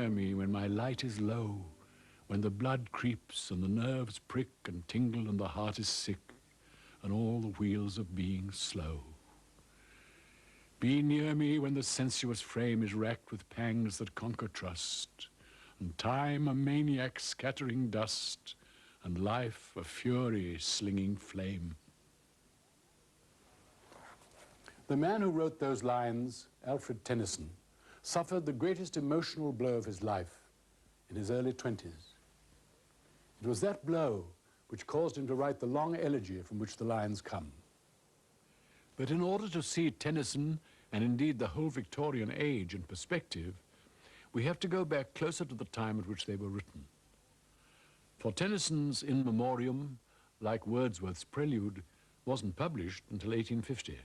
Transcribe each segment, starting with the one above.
near me when my light is low, when the blood creeps and the nerves prick and tingle and the heart is sick and all the wheels of being slow. Be near me when the sensuous frame is racked with pangs that conquer trust, and time a maniac scattering dust, and life a fury slinging flame. The man who wrote those lines, Alfred Tennyson, suffered the greatest emotional blow of his life in his early 20s. It was that blow which caused him to write the long elegy from which the lines come. But in order to see Tennyson, and indeed the whole Victorian age, in perspective, we have to go back closer to the time at which they were written. For Tennyson's In Memoriam, like Wordsworth's Prelude, wasn't published until 1850.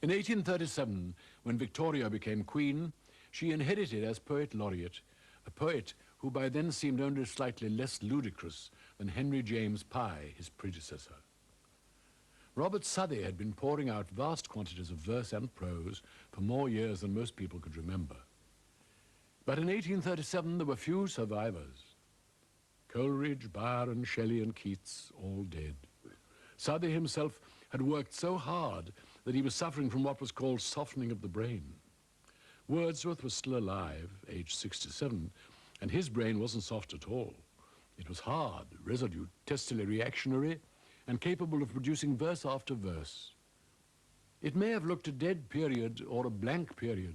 In 1837, when Victoria became queen, she inherited as poet laureate a poet who by then seemed only slightly less ludicrous than Henry James Pye, his predecessor. Robert Southey had been pouring out vast quantities of verse and prose for more years than most people could remember. But in 1837 there were few survivors. Coleridge, Byron, Shelley and Keats, all dead. Southey himself had worked so hard that he was suffering from what was called softening of the brain. Wordsworth was still alive, aged 67, and his brain wasn't soft at all. It was hard, resolute, testily reactionary, and capable of producing verse after verse. It may have looked a dead period or a blank period,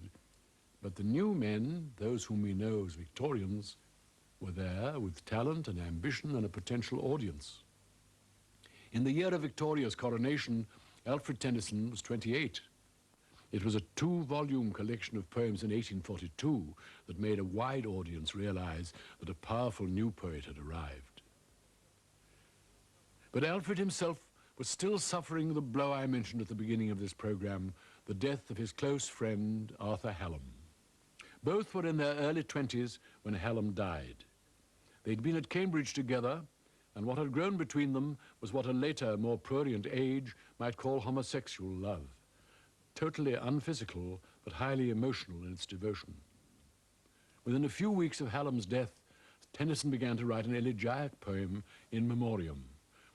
but the new men, those whom we know as Victorians, were there with talent and ambition and a potential audience. In the year of Victoria's coronation, Alfred Tennyson was 28. It was a 2-volume collection of poems in 1842 that made a wide audience realize that a powerful new poet had arrived. But Alfred himself was still suffering the blow I mentioned at the beginning of this program, the death of his close friend, Arthur Hallam. Both were in their early 20s when Hallam died. They'd been at Cambridge together, and what had grown between them was what a later, more prurient age might call homosexual love, totally unphysical, but highly emotional in its devotion. Within a few weeks of Hallam's death, Tennyson began to write an elegiac poem, In Memoriam,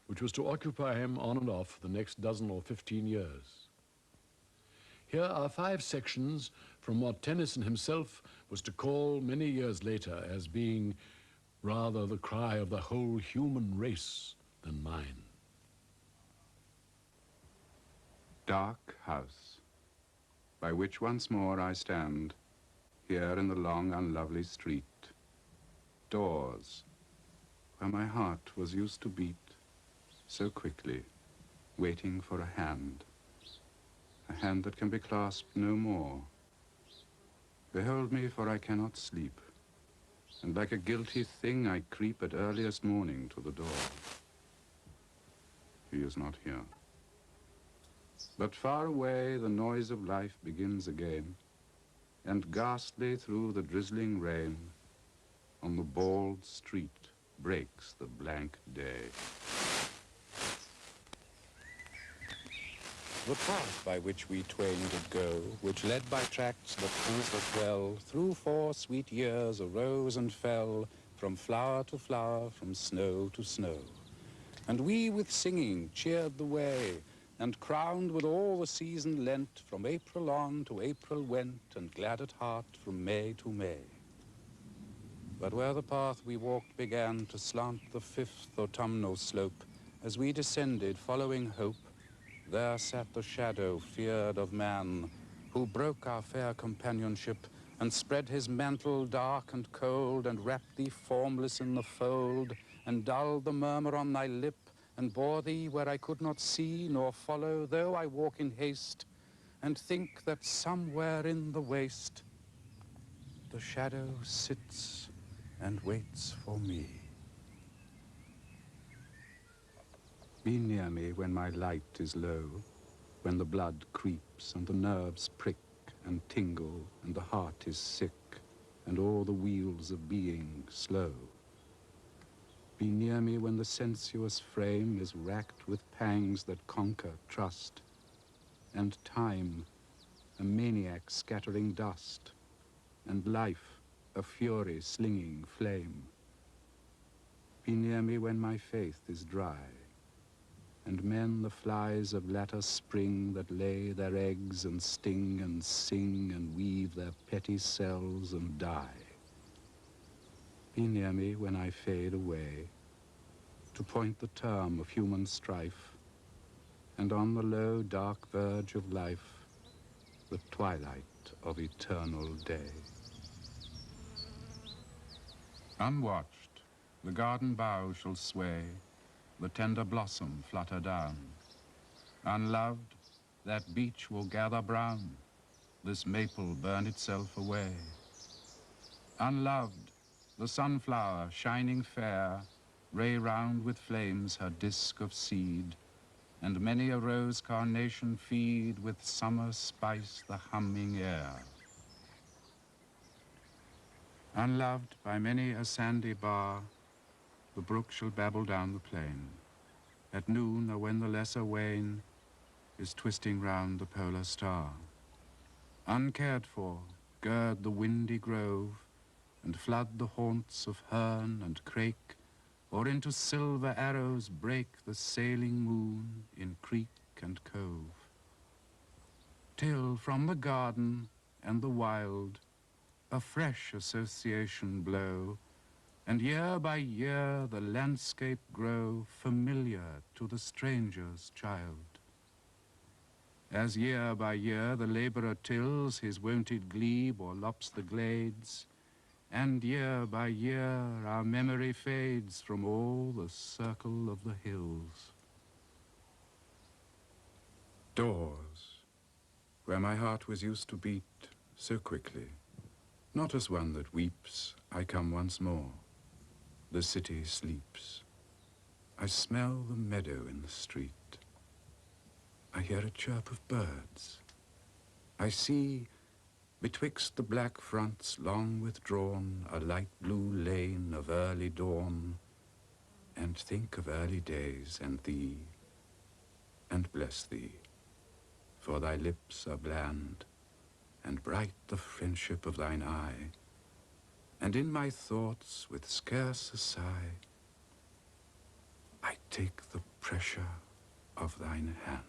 which was to occupy him on and off the next 12 or 15 years. Here are 5 sections from what Tennyson himself was to call many years later as being rather the cry of the whole human race than mine. Dark house, by which once more I stand, here in the long unlovely street. Doors, where my heart was used to beat so quickly, waiting for a hand that can be clasped no more. Behold me, for I cannot sleep, and like a guilty thing I creep at earliest morning to the door. He is not here. But far away the noise of life begins again, and ghastly through the drizzling rain, on the bald street breaks the blank day. The path by which we twain did go, which led by tracts that comfort well, through 4 sweet years arose and fell, from flower to flower, from snow to snow. And we with singing cheered the way, and crowned with all the season lent, from April on to April went, and glad at heart from May to May. But where the path we walked began to slant the 5th autumnal slope, as we descended following hope, there sat the shadow feared of man, who broke our fair companionship, and spread his mantle dark and cold, and wrapped thee formless in the fold, and dulled the murmur on thy lip, and bore thee where I could not see nor follow, though I walk in haste, and think that somewhere in the waste the shadow sits and waits for me. Be near me when my light is low, when the blood creeps and the nerves prick and tingle and the heart is sick and all the wheels of being slow. Be near me when the sensuous frame is racked with pangs that conquer trust, and time, a maniac scattering dust, and life, a fury slinging flame. Be near me when my faith is dry, and men the flies of latter spring that lay their eggs and sting and sing and weave their petty cells and die. Be near me when I fade away, to point the term of human strife, and on the low dark verge of life, the twilight of eternal day. Unwatched, the garden bough shall sway, the tender blossom flutter down. Unloved, that beech will gather brown, this maple burn itself away. Unloved, the sunflower, shining fair, ray round with flames her disk of seed, and many a rose carnation feed with summer spice the humming air. Unloved by many a sandy bar, the brook shall babble down the plain. At noon, or when the lesser wane is twisting round the polar star. Uncared for, gird the windy grove, and flood the haunts of hern and crake, or into silver arrows break the sailing moon in creek and cove. Till from the garden and the wild a fresh association blow, and year by year the landscape grow familiar to the stranger's child. As year by year the labourer tills his wonted glebe or lops the glades, and year by year our memory fades from all the circle of the hills. Doors, where my heart was used to beat so quickly, not as one that weeps, I come once more. The city sleeps. I smell the meadow in the street. I hear a chirp of birds. I see, betwixt the black fronts long withdrawn, a light blue lane of early dawn, and think of early days and thee, and bless thee, for thy lips are bland, and bright the friendship of thine eye, and in my thoughts, with scarce a sigh, I take the pressure of thine hand.